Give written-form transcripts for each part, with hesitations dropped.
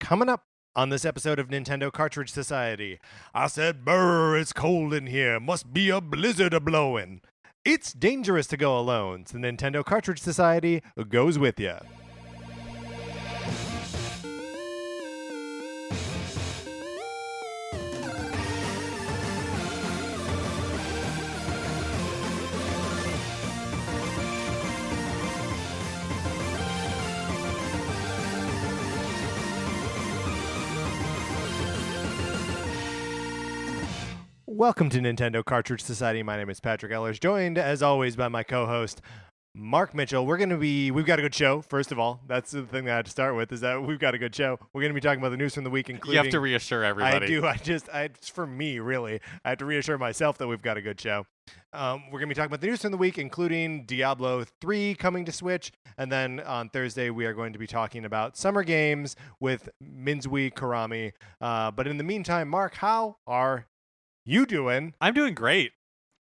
Coming up on this episode of Nintendo Cartridge Society, I said, brr, it's cold in here. Must be a blizzard a-blowing. It's dangerous to go alone, so Nintendo Cartridge Society goes with ya. Welcome to Nintendo Cartridge Society. My name is Patrick Ellers, joined as always by my co-host Mark Mitchell. We've got a good show. First of all, that's the thing that I had to start with, is that we've got a good show. We're going to be talking about the news from the week, including... You have to reassure everybody. I do. It's for me, really. I have to reassure myself that we've got a good show. We're going to be talking about the news from the week, including Diablo 3 coming to Switch. And then on Thursday, we are going to be talking about summer games with Minzui Karami. But in the meantime, Mark, how are you doing? I'm doing great.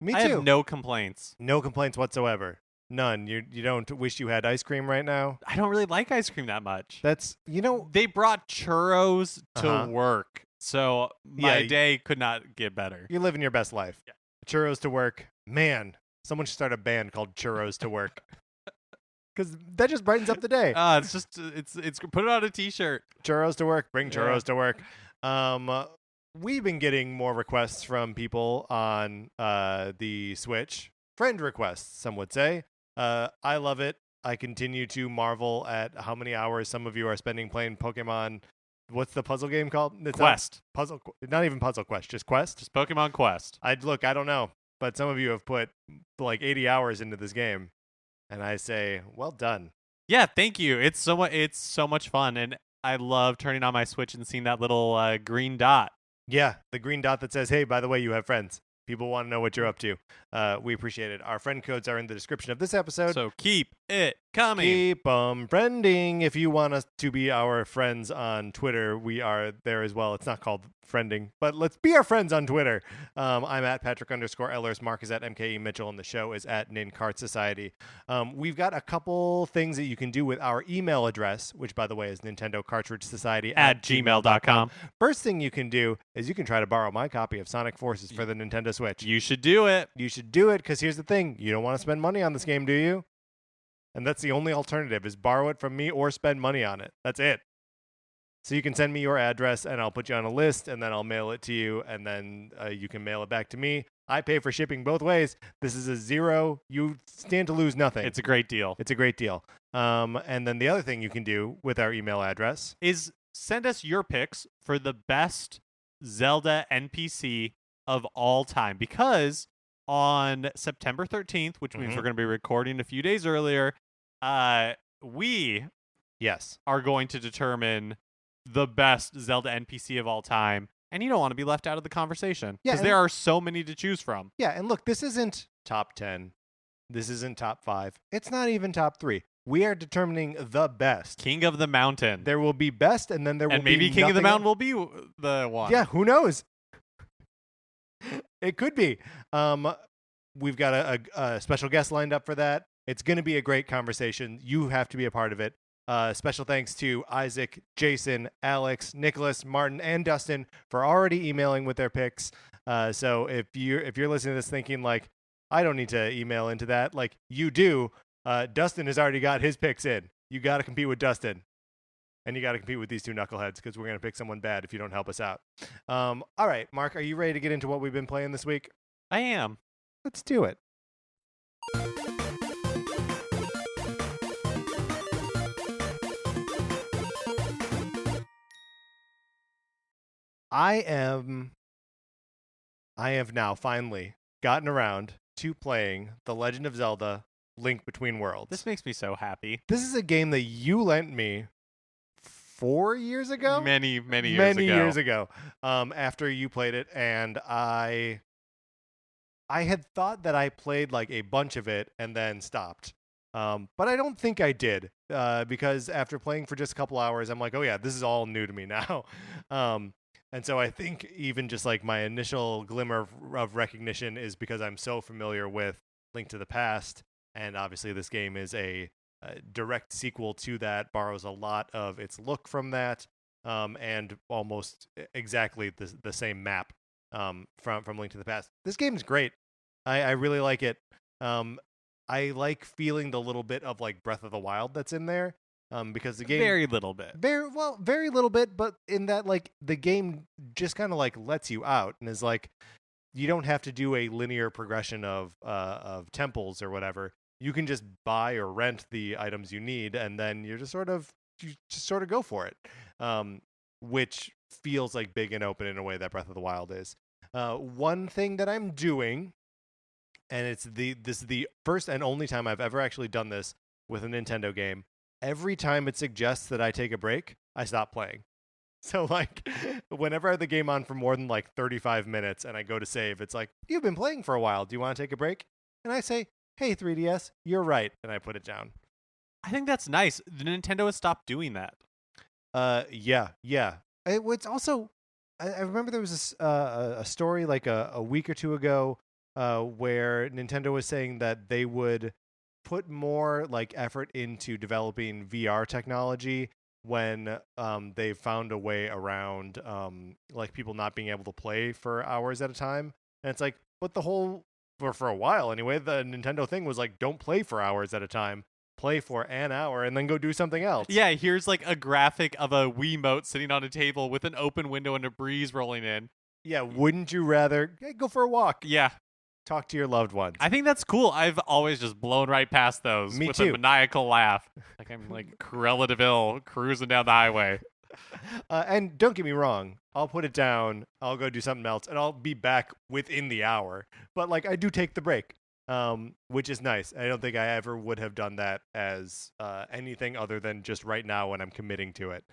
Me too. I have no complaints. No complaints whatsoever. None. You don't wish you had ice cream right now? I don't really like ice cream that much. That's, They brought churros to work, so my Yeah, day could not get better. you're living your best life. Yeah. Churros to work. Man, someone should start a band called Churros to Work. Because that just brightens up the day. It's just it's put it on a t-shirt. Churros to work. Bring churros Yeah. to work. We've been getting more requests from people on the Switch. Friend requests, some would say. I love it. I continue to marvel at how many hours some of you are spending playing Pokemon. What's the puzzle game called? It's Quest. Not even Puzzle Quest, just Quest. Just Pokemon Quest. I don't know, but some of you have put like 80 hours into this game, and I say, well done. Yeah, thank you. It's so much fun, and I love turning on my Switch and seeing that little green dot. Yeah, the green dot that says, hey, by the way, you have friends. People want to know what you're up to. We appreciate it. Our friend codes are in the description of this episode. So keep it coming. Keep friending. If you want us to be our friends on Twitter, we are there as well. It's not called friending, but let's be our friends on Twitter. I'm at Patrick_Ellers. Mark is at MKE Mitchell, and the show is at NinCart Society. We've got a couple things that you can do with our email address, which, by the way, is Nintendo Cartridge Society at gmail.com. First thing you can do is you can try to borrow my copy of Sonic Forces for the Nintendo Switch. You should do it. You should do it, because here's the thing. You don't want to spend money on this game, do you? And that's the only alternative, is borrow it from me or spend money on it. That's it. So you can send me your address, and I'll put you on a list, and then I'll mail it to you, and then you can mail it back to me. I pay for shipping both ways. This is a zero. You stand to lose nothing. It's a great deal. It's a great deal. And then the other thing you can do with our email address is send us your picks for the best Zelda NPC of all time, because on September 13th, which means we're going to be recording a few days earlier, we are going to determine the best Zelda NPC of all time, and you don't want to be left out of the conversation, because there are so many to choose from. Yeah, and look, this isn't top 10. This isn't top 5. It's not even top 3. We are determining the best. King of the Mountain. There will be best, and then there will be maybe King of the nothing Mountain will be the one. Yeah, who knows? It could be. We've got a special guest lined up for that. It's going to be a great conversation. You have to be a part of it. Special thanks to Isaac, Jason, Alex, Nicholas, Martin, and Dustin for already emailing with their picks. So if you're listening to this thinking like, I don't need to email into that, like you do, Dustin has already got his picks in. You got to compete with Dustin. And you got to compete with these two knuckleheads, because we're going to pick someone bad if you don't help us out. All right, Mark, are you ready to get into what we've been playing this week? I am. Let's do it. I have now finally gotten around to playing The Legend of Zelda: Link Between Worlds. This makes me so happy. This is a game that you lent me 4 years ago? Many years ago. After you played it, and I had thought that I played like a bunch of it and then stopped. But I don't think I did, because after playing for just a couple hours, I'm like, oh yeah, this is all new to me now. And so I think even just like my initial glimmer of recognition is because I'm so familiar with Link to the Past, and obviously this game is a direct sequel to that, borrows a lot of its look from that. and almost exactly the same map from Link to the Past. This game is great. I really like it. I like feeling the little bit of like Breath of the Wild that's in there. Because the game Very little bit. very little bit, but in that like the game just kind of like lets you out and is like you don't have to do a linear progression of temples or whatever. You can just buy or rent the items you need, and then you just sort of go for it, which feels like big and open in a way that Breath of the Wild is. One thing that I'm doing, and this is the first and only time I've ever actually done this with a Nintendo game. Every time it suggests that I take a break, I stop playing. So like whenever I have the game on for more than like 35 minutes and I go to save, it's like, you've been playing for a while. Do you want to take a break? And I say, hey, 3DS, you're right. And I put it down. I think that's nice. The Nintendo has stopped doing that. Yeah. It's also, I remember there was a story like a week or two ago where Nintendo was saying that they would put more like effort into developing VR technology when they found a way around like people not being able to play for hours at a time. And it's like, but the whole for a while anyway, the Nintendo thing was like, don't play for hours at a time. Play for an hour and then go do something else. Yeah, here's like a graphic of a Wiimote sitting on a table with an open window and a breeze rolling in. Yeah, wouldn't you rather go for a walk? Yeah. Talk to your loved ones. I think that's cool. I've always just blown right past those Me with too. a maniacal laugh. Like I'm like Cruella de Vil cruising down the highway. And don't get me wrong, I'll put it down, I'll go do something else, and I'll be back within the hour. But like I do take the break, which is nice. I don't think I ever would have done that as anything other than just right now when I'm committing to it.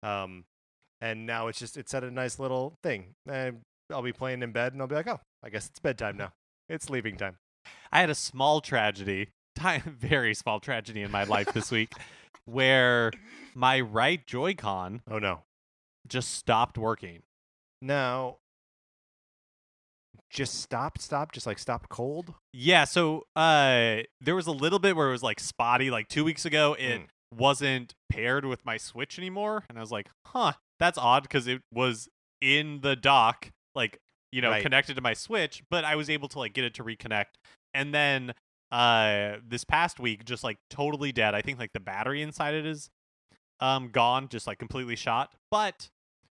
And now it's set a nice little thing. I'll be playing in bed, and I'll be like, oh, I guess it's bedtime now. It's leaving time. I had a small tragedy, very small tragedy in my life this week, where my right Joy-Con Oh no. just stopped working. Now, just stopped, just like stopped cold? Yeah, so there was a little bit where it was like spotty. Like 2 weeks ago, it wasn't paired with my Switch anymore, and I was like, huh, that's odd because it was in the dock, like, you know, Right. connected to my Switch, but I was able to like get it to reconnect. And then this past week, just like totally dead. I think like the battery inside it is gone, just like completely shot. But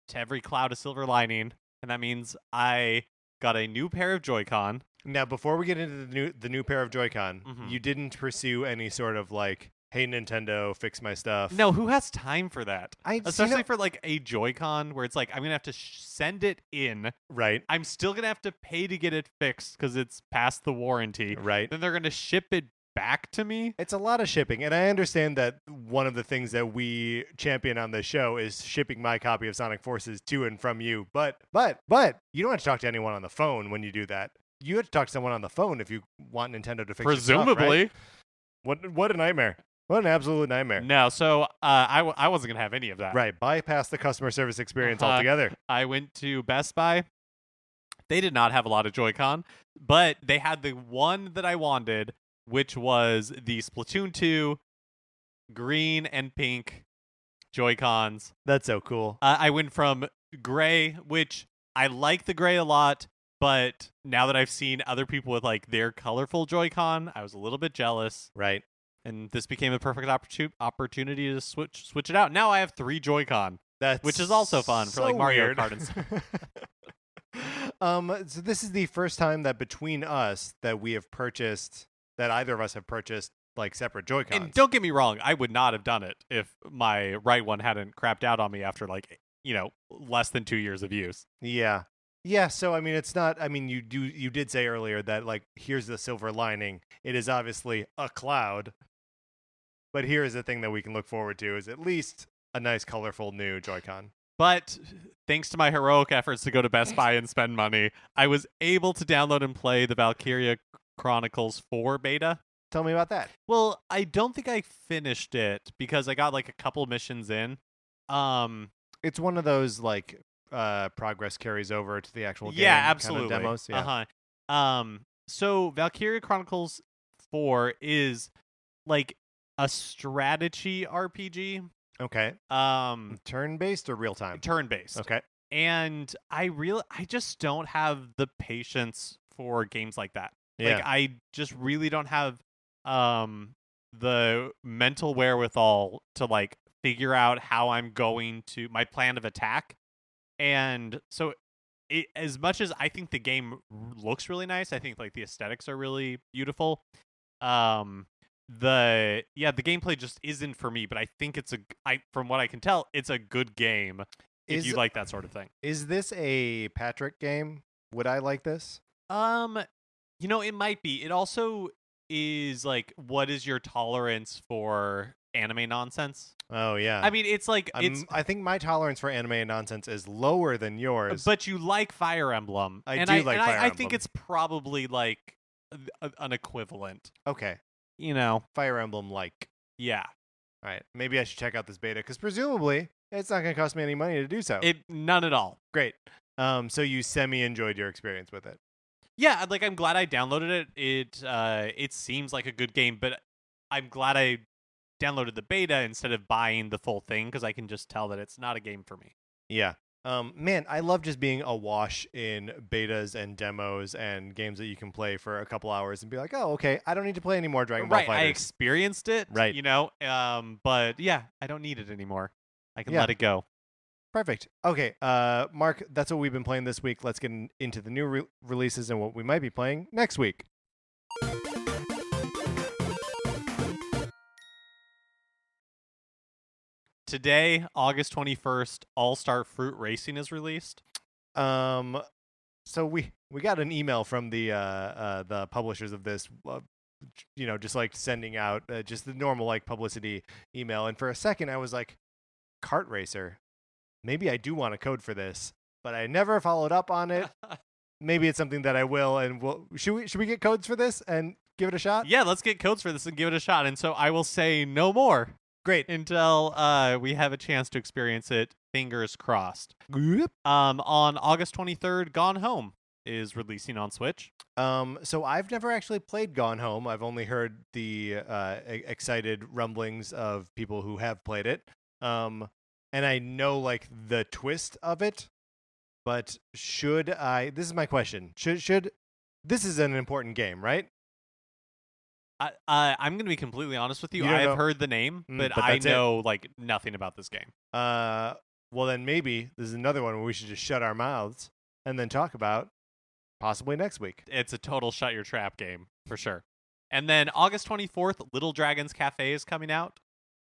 to every cloud a silver lining, and that means I got a new pair of Joy-Con. Now, before we get into the new pair of Joy-Con, you didn't pursue any sort of like, hey, Nintendo, fix my stuff. No, who has time for that? Especially you know, for like a Joy-Con where it's like, I'm going to have to send it in. Right. I'm still going to have to pay to get it fixed because it's past the warranty. Right. Then they're going to ship it back to me. It's a lot of shipping, and I understand that one of the things that we champion on this show is shipping my copy of Sonic Forces to and from you. But you don't have to talk to anyone on the phone when you do that. You have to talk to someone on the phone if you want Nintendo to fix Presumably. your stuff, right? What a nightmare. What an absolute nightmare. No, so I wasn't going to have any of that. Right, bypass the customer service experience altogether. I went to Best Buy. They did not have a lot of Joy-Con, but they had the one that I wanted, which was the Splatoon 2 green and pink Joy-Cons. That's so cool. I went from gray, which I like the gray a lot, but now that I've seen other people with like their colorful Joy-Con, I was a little bit jealous. Right. And this became a perfect opportunity to switch it out. Now I have 3 Joy-Con, which is also fun for like Mario weird. Kart and stuff. So this is the first time that between us that we have purchased, that either of us have purchased like separate Joy-Cons. And don't get me wrong, I would not have done it if my right one hadn't crapped out on me after like, you know, less than 2 years of use. Yeah. Yeah, so I mean it's not, I mean you did say earlier that like here's the silver lining. It is obviously a cloud. But here is the thing that we can look forward to is at least a nice colorful new Joy-Con. But thanks to my heroic efforts to go to Best Buy and spend money, I was able to download and play the Valkyria Chronicles 4 beta. Tell me about that. Well, I don't think I finished it because I got like a couple missions in. It's one of those like progress carries over to the actual game. Yeah, absolutely. Kind of demos. Yeah. So Valkyria Chronicles 4 is like a strategy RPG. Okay. Um, Turn-based or real-time? turn-based. Okay. And I just don't have the patience for games like that. Like, Yeah. I just really don't have the mental wherewithal to like figure out how I'm going to my plan of attack. And so as much as I think the game looks really nice, I think like the aesthetics are really beautiful. Um the gameplay just isn't for me, but I think from what I can tell, it's a good game if you Is like that sort of thing. is this a Patrick game? Would I like this? Um, it might be. It also is like, what is your tolerance for anime nonsense? Oh yeah. I mean, it's like I think my tolerance for anime nonsense is lower than yours. but you like Fire Emblem. I and do like Fire I think Emblem. it's probably like an equivalent. Okay. Fire Emblem like. Yeah. All right. Maybe I should check out this beta because presumably it's not going to cost me any money to do so. None at all. Great. So you semi-enjoyed your experience with it. Yeah, like I'm glad I downloaded it. It seems like a good game, but I'm glad I downloaded the beta instead of buying the full thing because I can just tell that it's not a game for me. Yeah. Man, I love just being awash in betas and demos and games that you can play for a couple hours and be like, oh, okay, I don't need to play any more Dragon Ball Right, I Fighters. experienced it, Right. But yeah, I don't need it anymore. I can Yeah. let it go. Perfect. Okay, Mark, that's what we've been playing this week. Let's get into the new releases and what we might be playing next week. Today, August 21st, All-Star Fruit Racing is released. So we got an email from the publishers of this, just like sending out just the normal like publicity email. And for a second, I was like, kart racer. Maybe I do want a code for this, but I never followed up on it. Maybe it's something that I will. And should we get codes for this and give it a shot? Yeah, let's get codes for this and give it a shot. And so I will say no more. Great. Until we have a chance to experience it. Fingers crossed. Yep. On August 23rd, Gone Home is releasing on Switch. So I've never actually played Gone Home. I've only heard the excited rumblings of people who have played it. And I know like the twist of it. But should I? This is my question. Should this is an important game, right? I'm going to be completely honest with you. I've heard the name, but I know like nothing about this game. Well, then maybe this is another one where we should just shut our mouths and then talk about possibly next week. It's a total shut your trap game for sure. And then August 24th, Little Dragons Cafe is coming out.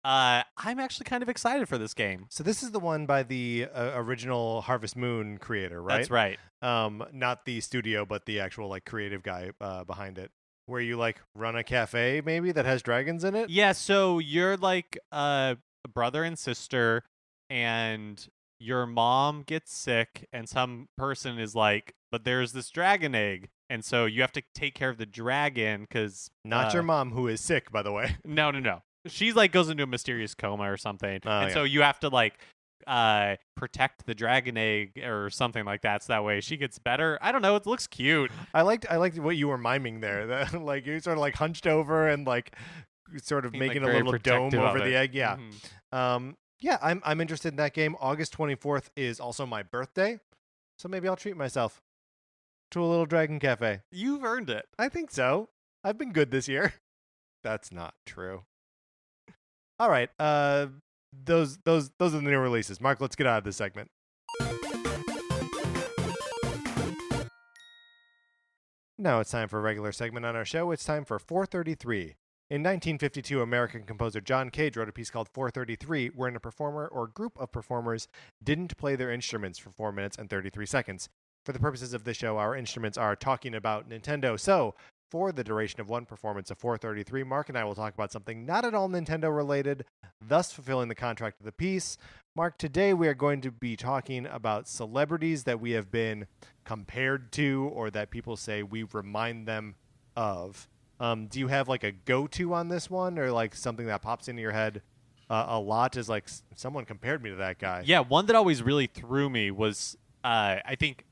I'm actually kind of excited for this game. So this is the one by the original Harvest Moon creator, right? That's right. Not the studio, but the actual like creative guy behind it. Where you like run a cafe maybe that has dragons in it? Yeah, so you're like a brother and sister, and your mom gets sick, and some person is like, but there's this dragon egg, and so you have to take care of the dragon because not your mom who is sick, by the way. No. She's like goes into a mysterious coma or something, so you have to like protect the dragon egg or something like that, so that way she gets better. I don't know, it looks cute. I liked what you were miming there. That like you sort of like hunched over and like sort of making like a little dome over the egg. Yeah. Mm-hmm. Yeah, I'm interested in that game. August 24th is also my birthday, so maybe I'll treat myself to a little Dragon Cafe. You've earned it. I think so. I've been good this year. That's not true. All right. Those are the new releases. Mark, let's get out of this segment. Now it's time for a regular segment on our show. It's time for 433. In 1952, American composer John Cage wrote a piece called 433, wherein a performer or group of performers didn't play their instruments for 4 minutes and 33 seconds. For the purposes of this show, our instruments are talking about Nintendo. So, for the duration of one performance of 433, Mark and I will talk about something not at all Nintendo related, thus fulfilling the contract of the piece. Mark, today we are going to be talking about celebrities that we have been compared to or that people say we remind them of. Do you have like a go-to on this one or like something that pops into your head a lot is like someone compared me to that guy? Yeah, one that always really threw me was, I think,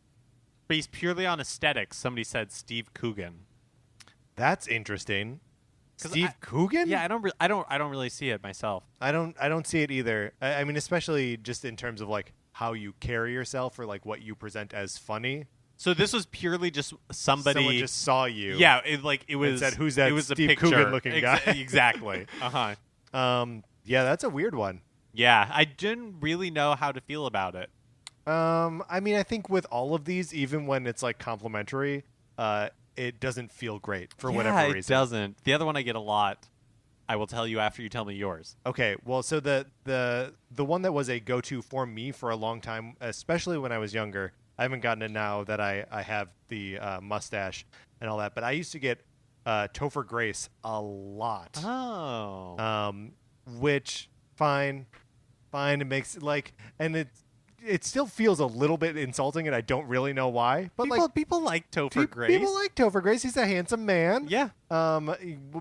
based purely on aesthetics, somebody said Steve Coogan. That's interesting. Steve Coogan? Yeah, I don't really see it myself. I don't see it either. I mean, especially just in terms of like how you carry yourself or like what you present as funny. So this was purely just somebody. Someone just saw you. Yeah, it was. And said, "Who's that It was Steve a picture. Coogan-looking guy?" Exactly. Yeah, that's a weird one. Yeah, I didn't really know how to feel about it. I mean, I think with all of these, even when it's like complimentary, it doesn't feel great for whatever reason. It doesn't. The other one I get a lot. I will tell you after you tell me yours. Okay, well, so the one that was a go-to for me for a long time, especially when I was younger. I haven't gotten it now that I have the mustache and all that, but I used to get Topher Grace a lot. Oh. Which fine. It makes like, and it still feels a little bit insulting, and I don't really know why. But people like Topher Grace. People like Topher Grace. He's a handsome man. Yeah.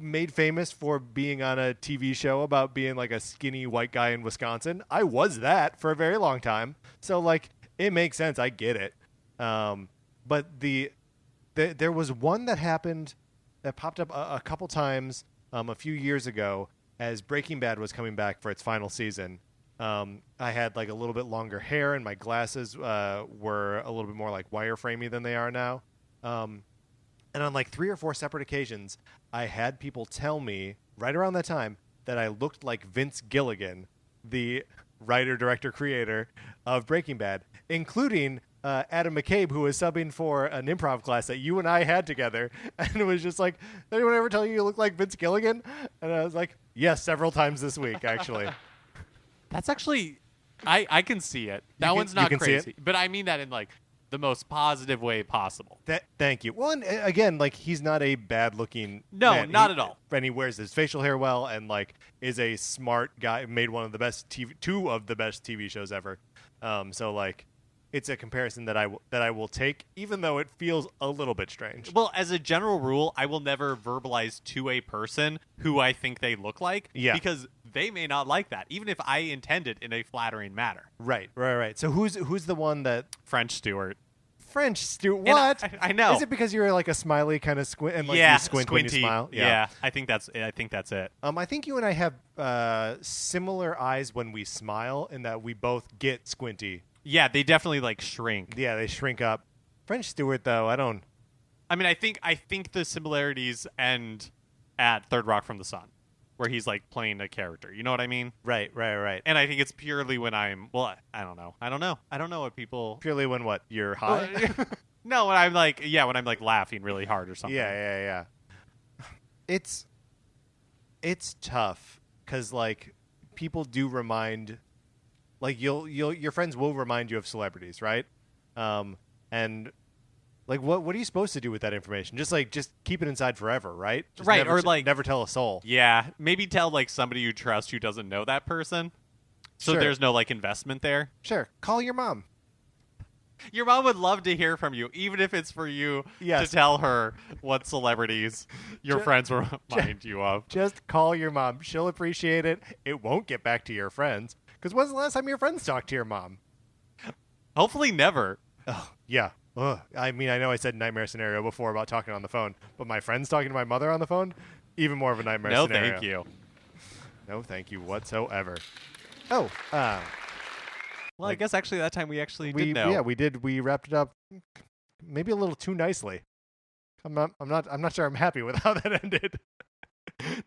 Made famous for being on a TV show about being like a skinny white guy in Wisconsin. I was that for a very long time. So like, it makes sense. I get it. But there was one that happened that popped up a couple times a few years ago as Breaking Bad was coming back for its final season. I had like a little bit longer hair, and my glasses were a little bit more like wireframey than they are now. And on like 3 or 4 separate occasions, I had people tell me right around that time that I looked like Vince Gilligan, the writer, director, creator of Breaking Bad, including Adam McCabe, who was subbing for an improv class that you and I had together. And it was just like, did anyone ever tell you look like Vince Gilligan? And I was like, yes, several times this week, actually. That's actually, I can see it. That one's not crazy, but I mean that in like the most positive way possible. Thank you. Well, and again, like he's not a bad-looking man. Not at all. And he wears his facial hair well, and like is a smart guy. Made one of the best two of the best TV shows ever. So like, it's a comparison that I will take, even though it feels a little bit strange. Well, as a general rule, I will never verbalize to a person who I think they look like, because they may not like that, even if I intend it in a flattering manner. Right. So who's the one that French Stewart? French Stewart? What? I know. Is it because you're like a smiley kind of squint and like you squint squinty. when you smile? Yeah, I think that's it. I think you and I have similar eyes when we smile, in that we both get squinty. Yeah, they definitely like shrink. Yeah, they shrink up. French Stewart, though, I don't. I mean, I think the similarities end at Third Rock from the Sun, where he's like playing a character. You know what I mean? Right. And I think it's purely when I'm. Well, I don't know. I don't know what people. Purely when what? You're high? No, when I'm like laughing really hard or something. Yeah. It's tough because like people do remind. Like your friends will remind you of celebrities, right? And like what are you supposed to do with that information? Just keep it inside forever, right? Just right, never, or like never tell a soul. Yeah, maybe tell like somebody you trust who doesn't know that person, so Sure. there's no like investment there. Sure, call your mom. Your mom would love to hear from you, even if it's for you to tell her what celebrities your friends remind you of. Just call your mom. She'll appreciate it. It won't get back to your friends. Because when's the last time your friends talked to your mom? Hopefully never. Oh, yeah. Ugh. I mean, I know I said nightmare scenario before about talking on the phone, but my friends talking to my mother on the phone, even more of a nightmare scenario. No, thank you. No, thank you whatsoever. Oh, well, I guess actually that time we did know. Yeah, we did. We wrapped it up maybe a little too nicely. I'm not sure I'm happy with how that ended.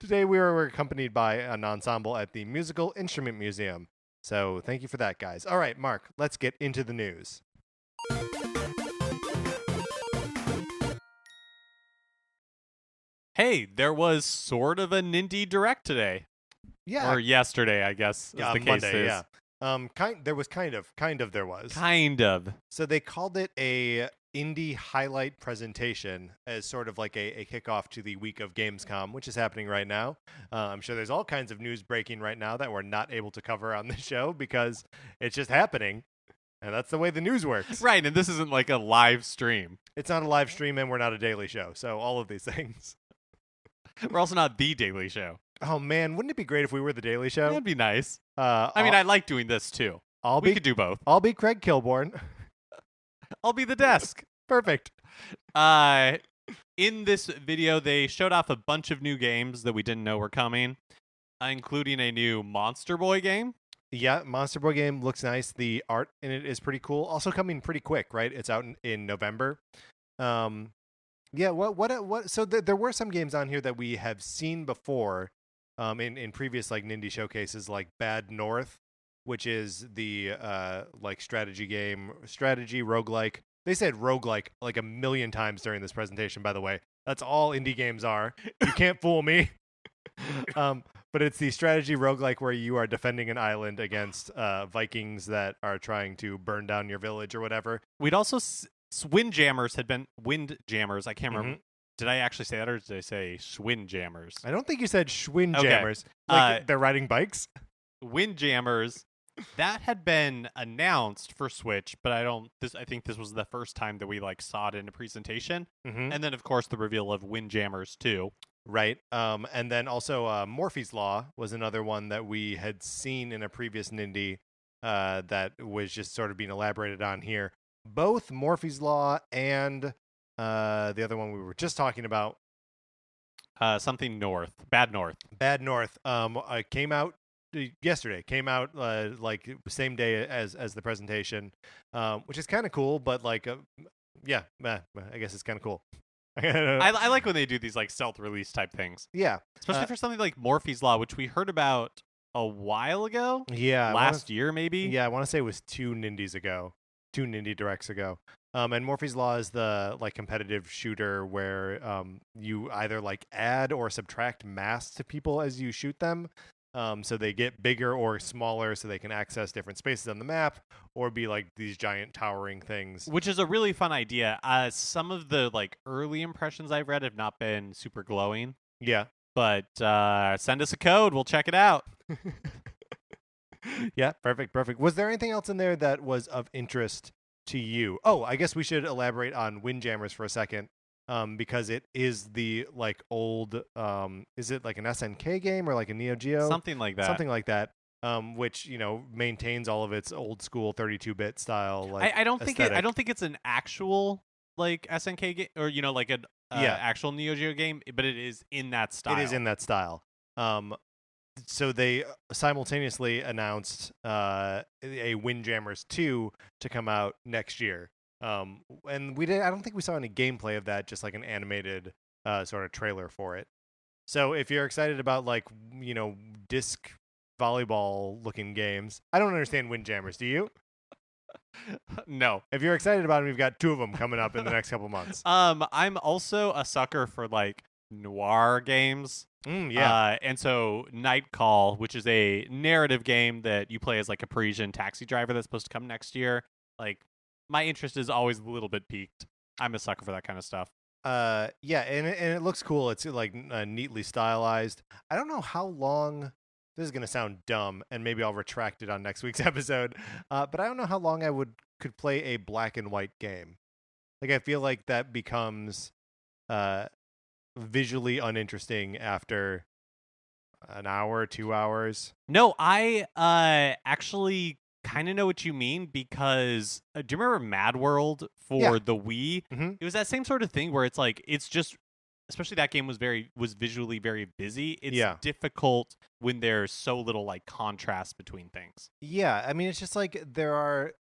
Today we were accompanied by an ensemble at the Musical Instrument Museum. So thank you for that, guys. All right, Mark, let's get into the news. Hey, there was sort of an indie direct today. Yeah. Or yesterday, I guess, as the case Monday, is. yeah. There was kind of. Kind of. So they called it a indie highlight presentation as sort of like a kickoff to the week of Gamescom, which is happening right now. I'm sure there's all kinds of news breaking right now that we're not able to cover on the show because it's just happening. And that's the way the news works. Right, and this isn't like a live stream. It's not a live stream, and we're not a daily show. So all of these things. We're also not the Daily Show. Oh, man, wouldn't it be great if we were the Daily Show? That'd be nice. I mean, I like doing this, too. We could do both. I'll be Craig Kilborn. I'll be the desk. Perfect. In this video, they showed off a bunch of new games that we didn't know were coming, including a new Monster Boy game. Yeah, Monster Boy game looks nice. The art in it is pretty cool. Also coming pretty quick, right? It's out in November. Yeah. What? So there were some games on here that we have seen before, in previous like Nindy showcases, like Bad North, which is the like strategy roguelike. They said roguelike like a million times during this presentation. By the way, that's all indie games are. You can't fool me. But it's the strategy roguelike where you are defending an island against Vikings that are trying to burn down your village or whatever. We'd also Windjammers had been Windjammers. I can't remember. Mhm. Did I actually say that, or did I say Schwindjammers? I don't think you said Schwindjammers. Like they're riding bikes. Windjammers. That had been announced for Switch, but I think this was the first time that we like saw it in a presentation. Mm-hmm. And then of course the reveal of Windjammers 2. Right. And then also Morphe's Law was another one that we had seen in a previous Nindy that was just sort of being elaborated on here. Both Morphe's Law and the other one we were just talking about, Something North. Bad North. Bad North, came out yesterday. Came out like same day as the presentation, which is kind of cool. But like, yeah, I guess it's kind of cool. I like when they do these like stealth release type things. Yeah, especially for something like Morphe's Law, which we heard about a while ago. Yeah, last year maybe. Yeah, I want to say it was two Nindy Directs ago. And Morphe's Law is the like competitive shooter where you either like add or subtract mass to people as you shoot them. So they get bigger or smaller so they can access different spaces on the map or be like these giant towering things. Which is a really fun idea. Some of the like early impressions I've read have not been super glowing. Yeah. But send us a code. We'll check it out. Yeah, perfect. Was there anything else in there that was of interest to you? Oh, I guess we should elaborate on Windjammers for a second. Because it is the like old, is it like an SNK game or like a Neo Geo? Something like that. Which maintains all of its old school 32-bit style. Like I don't aesthetic. think it's an actual like SNK game or like an actual Neo Geo game, but it is in that style. It is in that style. So they simultaneously announced a Windjammers 2 to come out next year. And I don't think we saw any gameplay of that, just like an animated sort of trailer for it. So if you're excited about like, disc volleyball looking games, I don't understand Windjammers. Do you? No. If you're excited about them, we've got two of them coming up in the next couple months. I'm also a sucker for like noir games. Yeah. And so Night Call, which is a narrative game that you play as like a Parisian taxi driver that's supposed to come next year. Like, my interest is always a little bit piqued. I'm a sucker for that kind of stuff. Yeah, and it looks cool. It's like neatly stylized. I don't know how long. This is gonna sound dumb, and maybe I'll retract it on next week's episode. But I don't know how long I could play a black and white game. Like I feel like that becomes visually uninteresting after an hour, 2 hours. No, I actually kind of know what you mean because do you remember Mad World for the Wii? Mm-hmm. It was that same sort of thing where it's like it's just, especially that game was visually very busy. It's difficult when there's so little like contrast between things. Yeah, I mean it's just like there are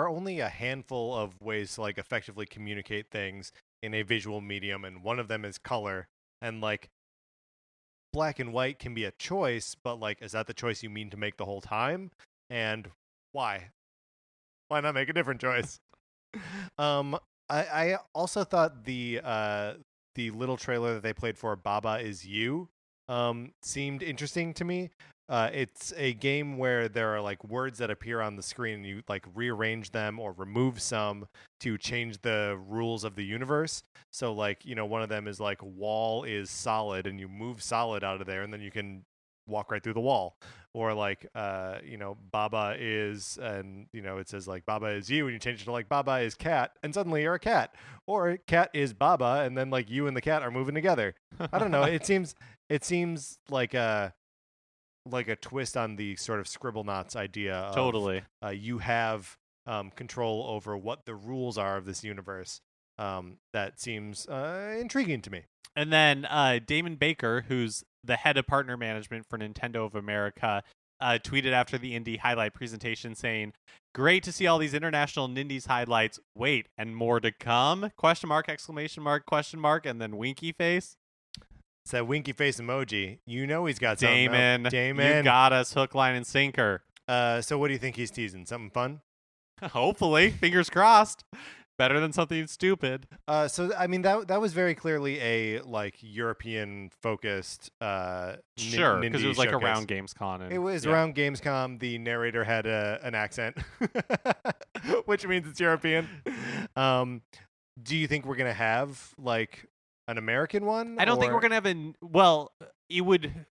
only a handful of ways to like effectively communicate things in a visual medium, and one of them is color. And like black and white can be a choice, but like is that the choice you mean to make the whole time? And why not make a different choice? I also thought the little trailer that they played for Baba Is You seemed interesting to me. It's a game where there are like words that appear on the screen and you like rearrange them or remove some to change the rules of the universe. So like, one of them is like wall is solid and you move solid out of there and then you can walk right through the wall. Or like Baba is, and it says like Baba is you and you change it to like Baba is cat and suddenly you're a cat. Or cat is Baba and then like you and the cat are moving together. I don't know. It seems like a twist on the sort of Scribblenauts idea of, totally. You have control over what the rules are of this universe. that seems intriguing to me. And then Damon Baker, who's the head of partner management for Nintendo of America, tweeted after the Indie highlight presentation saying, "Great to see all these international Nindies highlights. Wait, and more to come? Question mark, exclamation mark, question mark, and then winky face." It's that winky face emoji. You know he's got something. Damon, you got us hook, line, and sinker. So what do you think he's teasing? Something fun? Hopefully, fingers crossed. Better than something stupid. So I mean that was very clearly a like European focused sure, because it was like showcase. around Gamescom. And, it was around Gamescom. The narrator had an accent, which means it's European. Do you think we're gonna have like an American one? I don't think we're gonna have well, it would.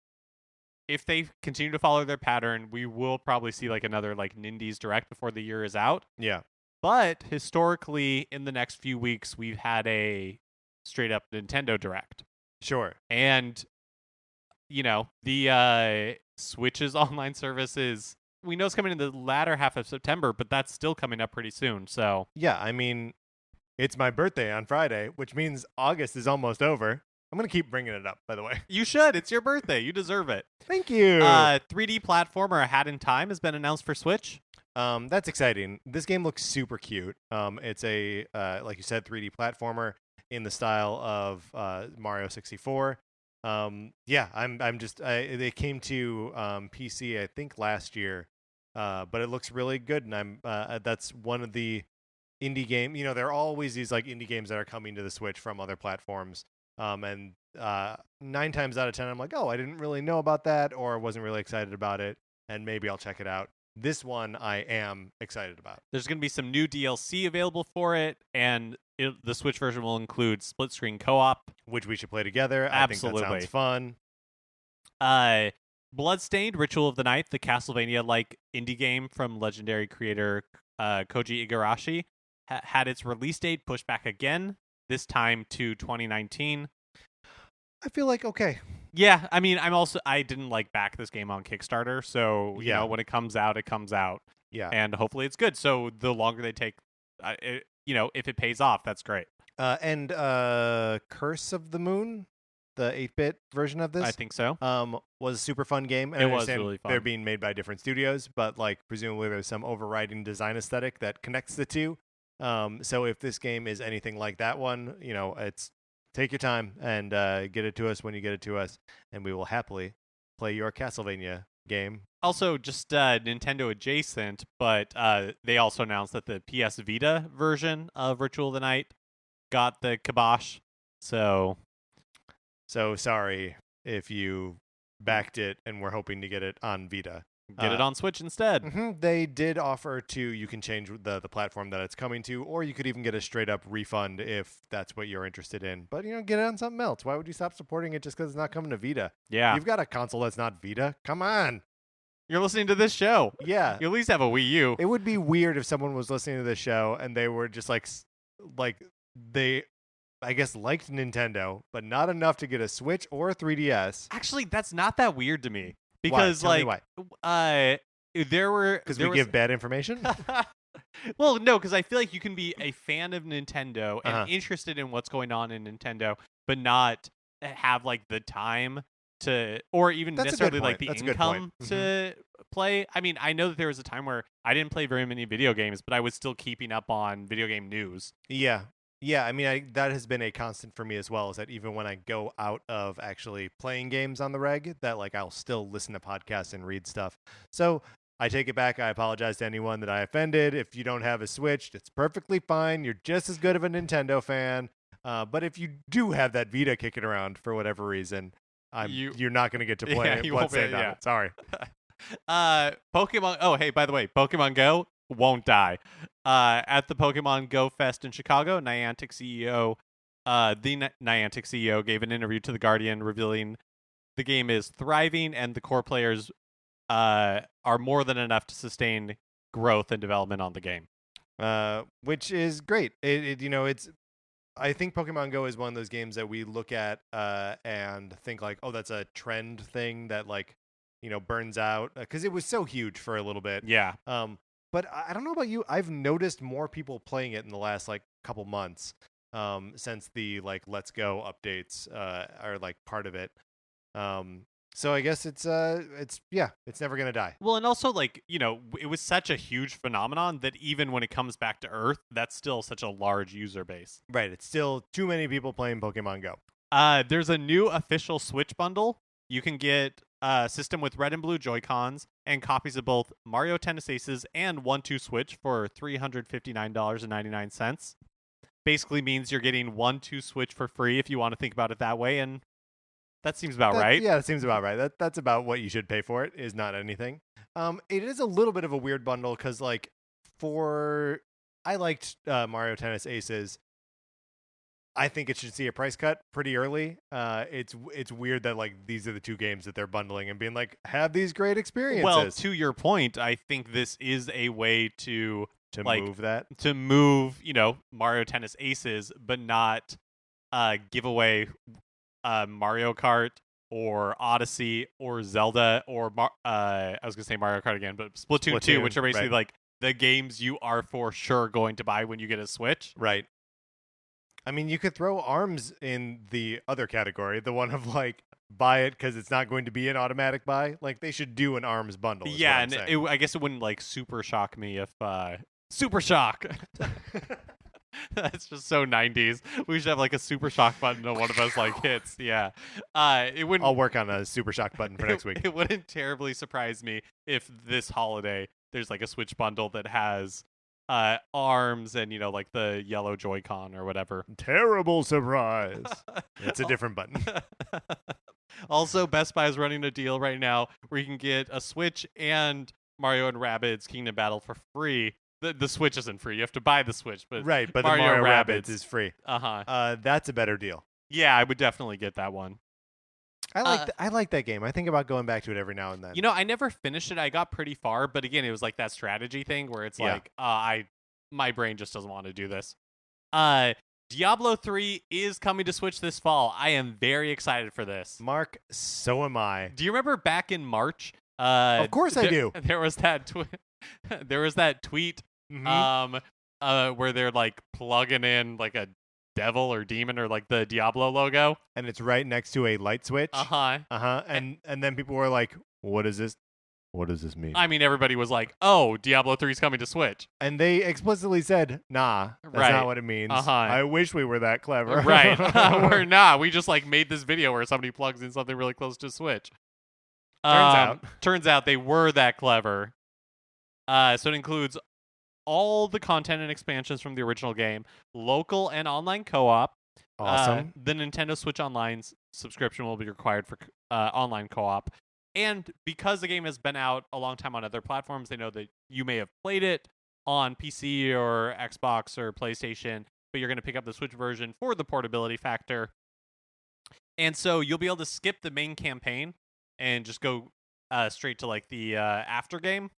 If they continue to follow their pattern, we will probably see like another like Nindies Direct before the year is out. Yeah. But historically, in the next few weeks, we've had a straight up Nintendo Direct. Sure. And, the Switch's online services, we know it's coming in the latter half of September, but that's still coming up pretty soon. So, yeah, I mean, it's my birthday on Friday, which means August is almost over. I'm going to keep bringing it up, by the way. You should. It's your birthday. You deserve it. Thank you. 3D platformer A Hat in Time has been announced for Switch. That's exciting. This game looks super cute. It's a like you said, 3D platformer in the style of Mario 64. Yeah, I'm just they came to PC I think last year, but it looks really good, and I'm that's one of the indie game. There are always these like indie games that are coming to the Switch from other platforms. And 9 times out of 10, I'm like, oh, I didn't really know about that, or wasn't really excited about it, and maybe I'll check it out. This one I am excited about. There's going to be some new DLC available for it, and the Switch version will include split-screen co-op. Which we should play together. Absolutely. I think that sounds fun. Bloodstained, Ritual of the Night, the Castlevania-like indie game from legendary creator Koji Igarashi, had its release date pushed back again, this time to 2019. I feel like okay. Yeah, I mean, I didn't like back this game on Kickstarter, so you know, when it comes out, it comes out. Yeah, and hopefully it's good. So the longer they take, if it pays off, that's great. And Curse of the Moon, the 8-bit version of this, I think so. Was a super fun game. And it was really fun. They're being made by different studios, but like presumably there's some overriding design aesthetic that connects the two. So if this game is anything like that one, it's take your time and get it to us when you get it to us, and we will happily play your Castlevania game. Also, just Nintendo adjacent, but they also announced that the PS Vita version of Ritual of the Night got the kibosh. So sorry if you backed it and were hoping to get it on Vita. Get it on Switch instead. Mm-hmm. They did offer you can change the platform that it's coming to, or you could even get a straight up refund if that's what you're interested in. But, get it on something else. Why would you stop supporting it just because it's not coming to Vita? Yeah. You've got a console that's not Vita. Come on. You're listening to this show. Yeah. You at least have a Wii U. It would be weird if someone was listening to this show and they were just like they, I guess, liked Nintendo, but not enough to get a Switch or a 3DS. Actually, that's not that weird to me. Because why? There were because we give bad information. Well, no, because I feel like you can be a fan of Nintendo and interested in what's going on in Nintendo, but not have like the time to, or even necessarily like the income to play. I mean, I know that there was a time where I didn't play very many video games, but I was still keeping up on video game news. Yeah, I mean, that has been a constant for me as well, is that even when I go out of actually playing games on the reg, that like I'll still listen to podcasts and read stuff. So I take it back. I apologize to anyone that I offended. If you don't have a Switch, it's perfectly fine. You're just as good of a Nintendo fan. But if you do have that Vita kicking around for whatever reason, you're not going to get to play Bloodstained on it. Sorry. Pokemon. Oh, hey, by the way, Pokemon Go won't die. At the Pokemon Go Fest in Chicago, the Niantic CEO gave an interview to The Guardian revealing the game is thriving and the core players are more than enough to sustain growth and development on the game. Which is great. It's I think Pokemon Go is one of those games that we look at and think like, oh, that's a trend thing that like, burns out because it was so huge for a little bit. Yeah. But I don't know about you. I've noticed more people playing it in the last like couple months. since the like Let's Go updates are like part of it. So I guess it's never gonna die. Well, and also like, it was such a huge phenomenon that even when it comes back to Earth, that's still such a large user base. Right. It's still too many people playing Pokemon Go. There's a new official Switch bundle. You can get a system with red and blue Joy-Cons and copies of both Mario Tennis Aces and 1-2 Switch for $359.99. Basically means you're getting 1-2 Switch for free if you want to think about it that way, and that seems about right. Yeah, that seems about right. That's about what you should pay for it, is not anything. It is a little bit of a weird bundle because, like, I liked Mario Tennis Aces. I think it should see a price cut pretty early. It's weird that like these are the two games that they're bundling and being like, have these great experiences. Well, to your point, I think this is a way to move that, Mario Tennis Aces, but not give away Mario Kart or Odyssey or Zelda or I was gonna say Mario Kart again, but Splatoon 2, which are basically like the games you are for sure going to buy when you get a Switch. Right. I mean, you could throw ARMS in the other category, the one of like buy it because it's not going to be an automatic buy. Like they should do an ARMS bundle. Yeah, and I guess it wouldn't like super shock me if Super Shock. That's just so 90s. We should have like a Super Shock button that one of us like hits. Yeah. It wouldn't. I'll work on a Super Shock button for next week. It wouldn't terribly surprise me if this holiday there's like a Switch bundle that has ARMS and like the yellow Joy-Con or whatever. Terrible surprise. It's a different button. Also, Best Buy is running a deal right now where you can get a Switch and Mario and Rabbids Kingdom Battle for free. The Switch isn't free. You have to buy the Switch, but right, but Mario the Mario Rabbids is free. Uh-huh. That's a better deal. Yeah, I would definitely get that one. I like that game. I think about going back to it every now and then. I never finished it. I got pretty far, but again, it was like that strategy thing where it's like, my brain just doesn't want to do this. Diablo 3 is coming to Switch this fall. I am very excited for this. Mark, so am I. Do you remember back in March? Of course I do. There was that tweet where they're like plugging in like a devil or demon or like the Diablo logo, and it's right next to a light switch. And then people were like, what is this? What does this mean? I mean, everybody was like, oh, Diablo 3 is coming to Switch. And they explicitly said, nah, that's not what it means. I wish we were that clever. Right. We're not. We just like made this video where somebody plugs in something really close to Switch. Turns out they were that clever. So it includes all the content and expansions from the original game, local and online co-op. Awesome. The Nintendo Switch Online subscription will be required for online co-op. And because the game has been out a long time on other platforms, they know that you may have played it on PC or Xbox or PlayStation, but you're going to pick up the Switch version for the portability factor. And so you'll be able to skip the main campaign and just go straight to like the after game.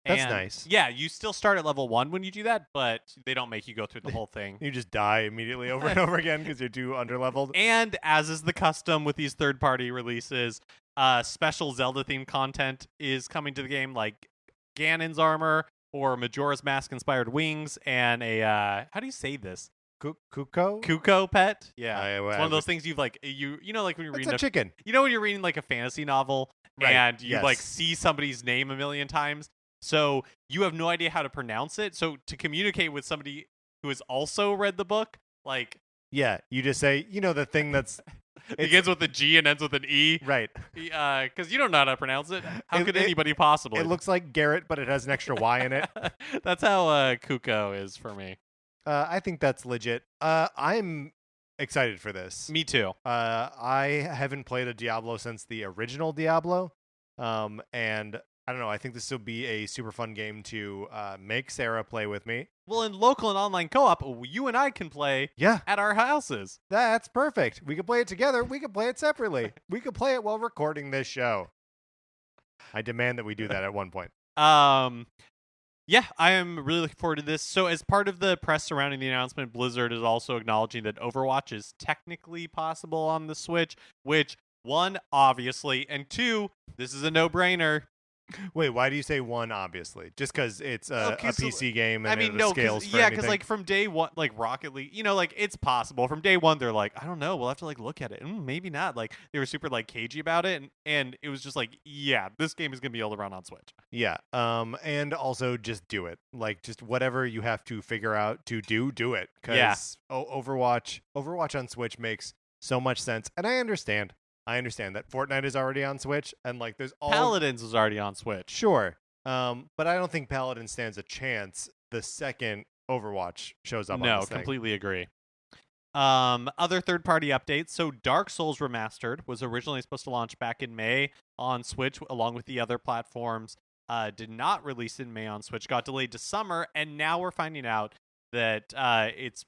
That's nice. Yeah, you still start at level 1 when you do that, but they don't make you go through the whole thing. You just die immediately over and over again because you're too underleveled. And as is the custom with these third-party releases, special Zelda-themed content is coming to the game, like Ganon's armor or Majora's Mask-inspired wings, and a how do you say this? Kuko pet. Yeah, it's one of those things you've like like when you're reading a chicken. When you're reading like a fantasy novel, right. And you like see somebody's name a million times. So you have no idea how to pronounce it. So to communicate with somebody who has also read the book, like... Yeah, you just say, the thing that's... It begins with a G and ends with an E. Right. Because you don't know how to pronounce it. How could anybody possibly? It looks like Garrett, but it has an extra Y in it. That's how Kuko is for me. I think that's legit. I'm excited for this. Me too. I haven't played a Diablo since the original Diablo. And... I don't know. I think this will be a super fun game to make Sarah play with me. Well, in local and online co-op, you and I can play at our houses. That's perfect. We can play it together. We can play it separately. We can play it while recording this show. I demand that we do that at one point. Yeah, I am really looking forward to this. So as part of the press surrounding the announcement, Blizzard is also acknowledging that Overwatch is technically possible on the Switch, which, 1, obviously, and 2, this is a no-brainer. Wait, why do you say one? Obviously, just because it's a PC game and it scales for anything? because like from day one, like Rocket League, like it's possible. From day one, they're like, I don't know, we'll have to like look at it. Maybe not. Like they were super like cagey about it, and it was just like, yeah, this game is gonna be able to run on Switch. Yeah. And also just do it. Like just whatever you have to figure out to do it. Because Overwatch on Switch makes so much sense, and I understand. That Fortnite is already on Switch, and like there's all Paladins was already on Switch. Sure. But I don't think Paladin stands a chance the second Overwatch shows up on this thing. No, completely agree. Other third-party updates. So Dark Souls Remastered was originally supposed to launch back in May on Switch along with the other platforms. Did not release in May on Switch, got delayed to summer, and now we're finding out that its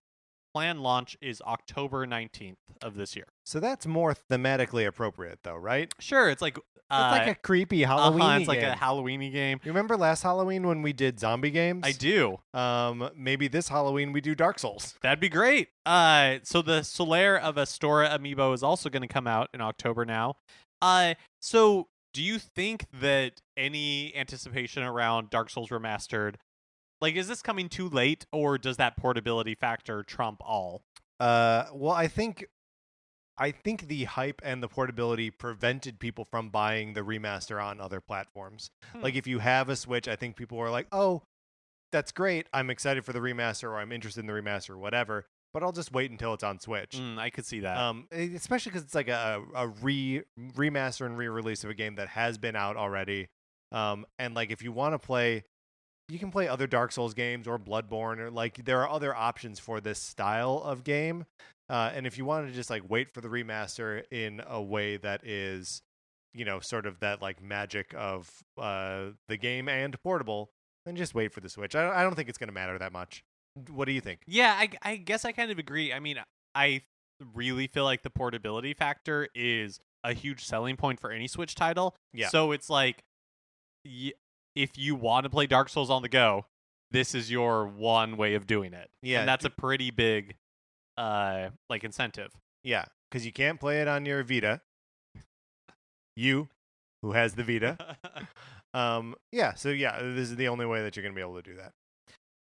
planned launch is October 19th of this year. So that's more thematically appropriate, though, right? Sure, it's like it's like a creepy Halloween It's like a Halloween-y game. You remember last Halloween when we did zombie games? I do. Maybe this Halloween we do Dark Souls. That'd be great. So the Solaire of Astora amiibo is also going to come out in October now. So do you think that any anticipation around Dark Souls Remastered, like, is this coming too late, or does that portability factor trump all? Well, I think the hype and the portability prevented people from buying the remaster on other platforms. Like, if you have a Switch, I think people were like, "Oh, that's great! I'm excited for the remaster, or I'm interested in the remaster, or whatever." But I'll just wait until it's on Switch. I could see that. Especially because it's like a remaster and re-release of a game that has been out already. And like, if you want to play, you can play other Dark Souls games or Bloodborne, or like there are other options for this style of game. And if you want to just like wait for the remaster in a way that is, sort of that like magic of the game and portable, then just wait for the Switch. I don't think it's going to matter that much. What do you think? Yeah, I guess I kind of agree. I mean, I really feel like the portability factor is a huge selling point for any Switch title. Yeah. So it's like, if you want to play Dark Souls on the go, this is your one way of doing it. Yeah. And that's a pretty big like incentive. Yeah, because you can't play it on your Vita. You, who has the Vita. So this is the only way that you're going to be able to do that.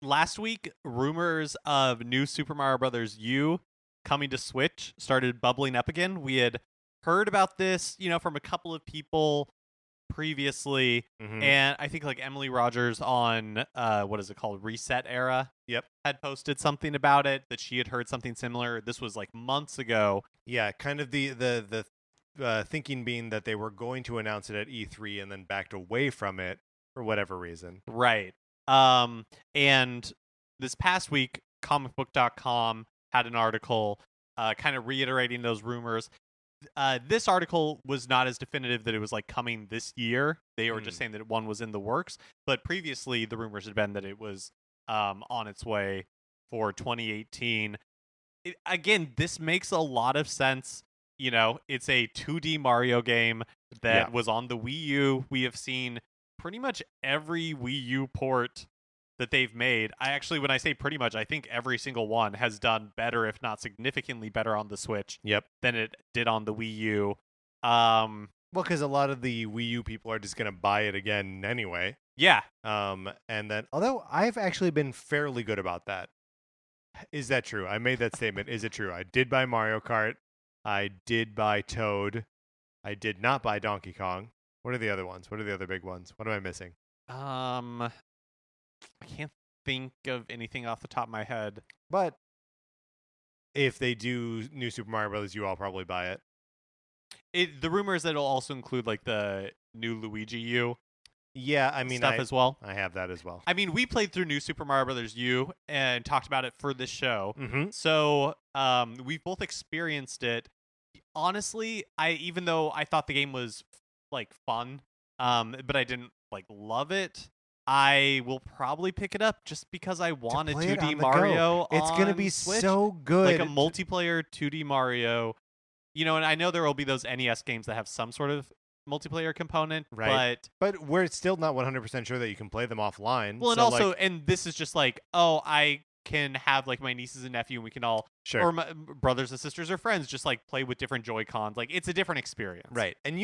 Last week, rumors of new Super Mario Brothers U coming to Switch started bubbling up again. We had heard about this, from a couple of people previously, and I think like Emily Rogers on what is it called, Reset Era, had posted something about it, that she had heard something similar. This was like months ago. Yeah, kind of the thinking being that they were going to announce it at E3 and then backed away from it for whatever reason. Right. And this past week, comicbook.com had an article kind of reiterating those rumors. This article was not as definitive that it was like coming this year. They were just saying that one was in the works, but previously the rumors had been that it was on its way for 2018. Again, this makes a lot of sense. It's a 2D Mario game that was on the Wii U. We have seen pretty much every Wii U port that they've made. When I say pretty much, I think every single one has done better, if not significantly better, on the Switch than it did on the Wii U. Well, because a lot of the Wii U people are just going to buy it again anyway. Yeah. And then, although I've actually been fairly good about that. Is that true? I made that statement. Is it true? I did buy Mario Kart. I did buy Toad. I did not buy Donkey Kong. What are the other ones? What are the other big ones? What am I missing? I can't think of anything off the top of my head. But if they do new Super Mario Brothers, I'll probably buy it. The rumor is that it'll also include like the new Luigi U. Yeah, I mean, stuff as well. I have that as well. I mean, we played through new Super Mario Brothers U and talked about it for this show. So we've both experienced it. Honestly, even though I thought the game was like fun, but I didn't like love it, I will probably pick it up just because I want a 2D Mario. It's gonna be Switch. so good, like a multiplayer 2D Mario. And I know there will be those NES games that have some sort of multiplayer component, right? But we're still not 100% sure that you can play them offline. Well, and also, and this is just like, I can have like my nieces and nephew, and we can all, or my brothers and sisters or friends, just like play with different Joy-Cons. Like, it's a different experience, right? And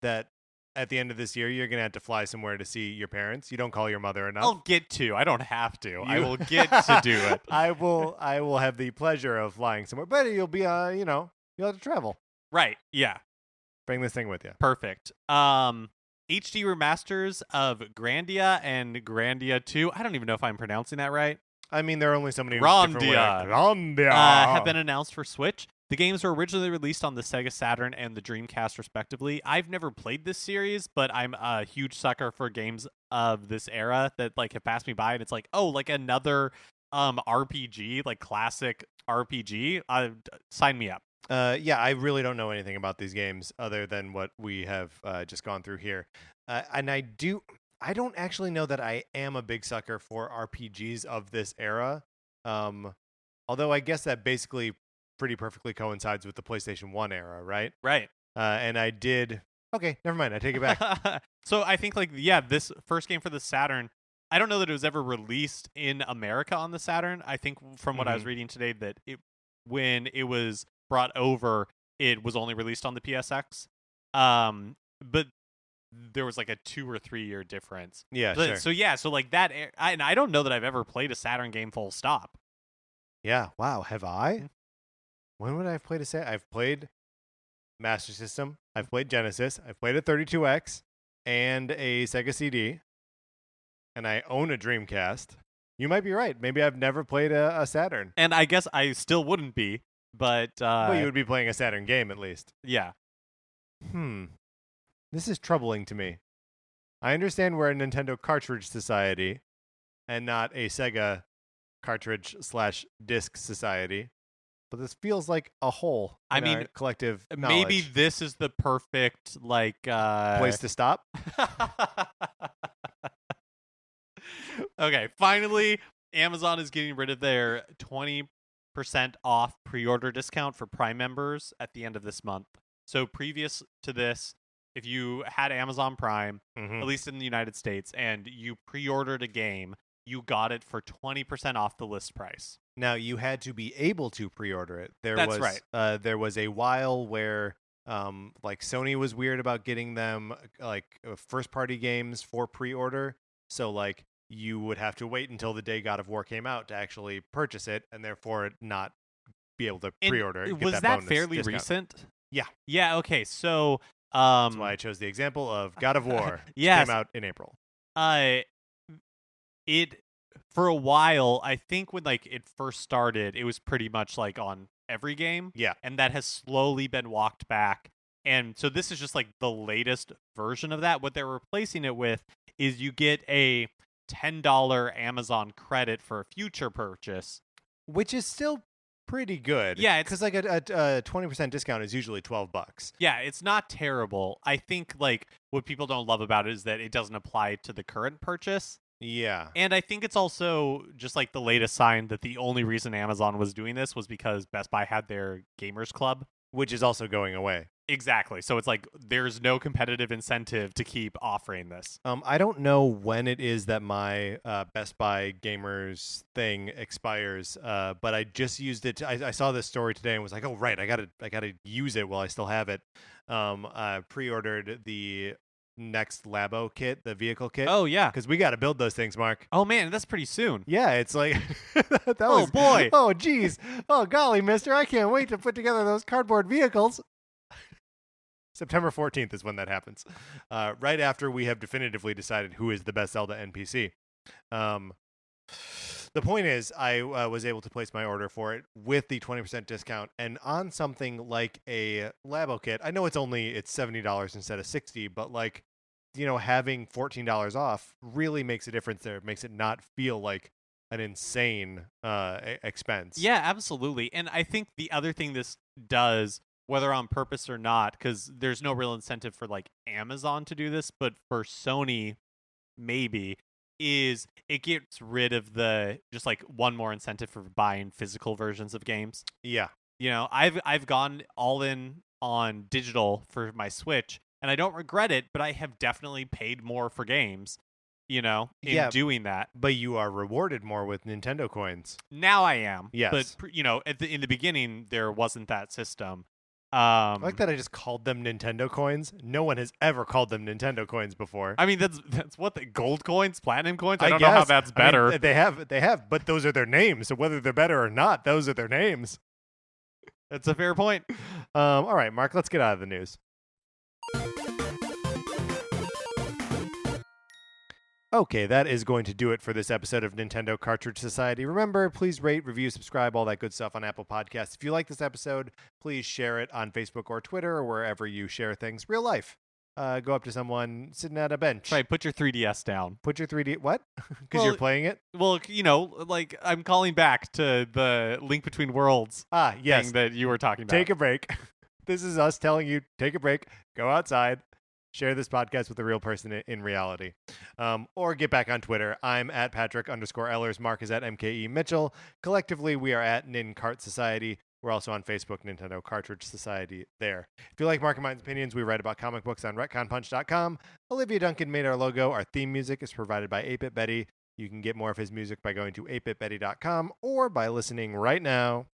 that at the end of this year, you're going to have to fly somewhere to see your parents. You don't call your mother enough. I'll get to. I don't have to. I will get to do it. I will have the pleasure of flying somewhere, but you'll be you'll have to travel. Right. Yeah. Bring this thing with you. Perfect. HD remasters of Grandia and Grandia 2. I don't even know if I'm pronouncing that right. I mean, there are only so many different ways. Grandia have been announced for Switch. The games were originally released on the Sega Saturn and the Dreamcast, respectively. I've never played this series, but I'm a huge sucker for games of this era that like have passed me by, and it's like, oh, like another RPG, like classic RPG. Sign me up. Yeah, I really don't know anything about these games other than what we have just gone through here, and I don't actually know that I am a big sucker for RPGs of this era, although I guess that basically pretty perfectly coincides with the PlayStation 1 era, right? Right. And I did... Okay, never mind. I take it back. So I think, like, yeah, this first game for the Saturn, I don't know that it was ever released in America on the Saturn. I think from what I was reading today that when it was brought over, it was only released on the PSX. But there was like a 2 or 3 year difference. Yeah, but, sure. So yeah, so like that, and I don't know that I've ever played a Saturn game full stop. Yeah, wow, have I? When would I have played a Saturn? I've played Master System, I've played Genesis, I've played a 32X, and a Sega CD, and I own a Dreamcast. You might be right. Maybe I've never played a Saturn. And I guess I still wouldn't be, but... Well, you would be playing a Saturn game, at least. Yeah. This is troubling to me. I understand we're a Nintendo cartridge society, and not a Sega cartridge/disc society. But this feels like a hole in our collective knowledge. Maybe this is the perfect, like... place to stop? Okay, finally, Amazon is getting rid of their 20% off pre-order discount for Prime members at the end of this month. So previous to this, if you had Amazon Prime, at least in the United States, and you pre-ordered a game, you got it for 20% off the list price. Now, you had to be able to pre-order it. That's right. There was a while where like Sony was weird about getting them like first-party games for pre-order. So like you would have to wait until the day God of War came out to actually purchase it, and therefore not be able to pre-order it. Was that fairly recent? Yeah. Yeah, okay. So... that's why I chose the example of God of War, which came out in April. It for a while, I think when like it first started, it was pretty much like on every game. Yeah. And that has slowly been walked back. And so this is just like the latest version of that. What they're replacing it with is you get a $10 Amazon credit for a future purchase, which is still pretty good. Yeah, because like a 20% discount is usually $12. Yeah, it's not terrible. I think like what people don't love about it is that it doesn't apply to the current purchase. Yeah. And I think it's also just like the latest sign that the only reason Amazon was doing this was because Best Buy had their Gamers Club, which is also going away. Exactly. So it's like there's no competitive incentive to keep offering this. I don't know when it is that my Best Buy Gamers thing expires, but I just used it. I saw this story today and was like, oh, right, I gotta use it while I still have it. I pre-ordered the next Labo kit, the vehicle kit. Oh, yeah. Because we got to build those things, Mark. Oh, man, that's pretty soon. Yeah, it's like... Oh, boy. Oh, geez. Oh, golly, mister. I can't wait to put together those cardboard vehicles. September 14th is when that happens. Right after we have definitively decided who is the best Zelda NPC. The point is, I was able to place my order for it with the 20% discount, and on something like a Labo kit, I know it's $70 instead of $60, but like, you know, having $14 off really makes a difference there. It makes it not feel like an insane expense. Yeah, absolutely. And I think the other thing this does, whether on purpose or not, because there's no real incentive for like Amazon to do this, but for Sony, maybe, is it gets rid of the just like one more incentive for buying physical versions of games. Yeah. You know, I've gone all in on digital for my Switch, and I don't regret it, but I have definitely paid more for games, you know, in doing that. But you are rewarded more with Nintendo coins. Now I am. Yes. But, you know, in the beginning, there wasn't that system. I like that I just called them Nintendo coins. No one has ever called them Nintendo coins before. I mean, that's what the gold coins, platinum coins. I don't guess. know how that's better. I mean, they have, but those are their names. So whether they're better or not, those are their names. That's a fair point. All right, Mark, let's get out of the news. Okay, that is going to do it for this episode of Nintendo Cartridge Society. Remember, please rate, review, subscribe, all that good stuff on Apple Podcasts. If you like this episode, please share it on Facebook or Twitter or wherever you share things. Real life. Go up to someone sitting at a bench. Right, put your 3DS down. Put your 3D... What? Because you're playing it? Well, like I'm calling back to the Link Between Worlds yes. thing that you were talking about. Take a break. This is us telling you, take a break, go outside, share this podcast with a real person in reality. Or get back on Twitter. I'm at Patrick_Ellers. Mark is at MKE Mitchell. Collectively, we are at Nin Cart Society. We're also on Facebook, Nintendo Cartridge Society there. If you like Mark and Mine's opinions, we write about comic books on retconpunch.com. Olivia Duncan made our logo. Our theme music is provided by 8-Bit Betty. You can get more of his music by going to 8bitbetty.com or by listening right now.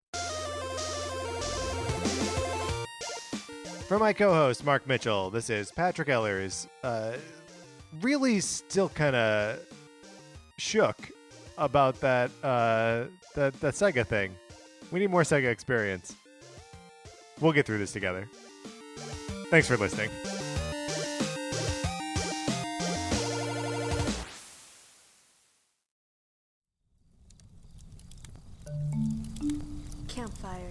For my co-host, Mark Mitchell, this is Patrick Ellers. Really still kind of shook about that Sega thing. We need more Sega experience. We'll get through this together. Thanks for listening. Campfire.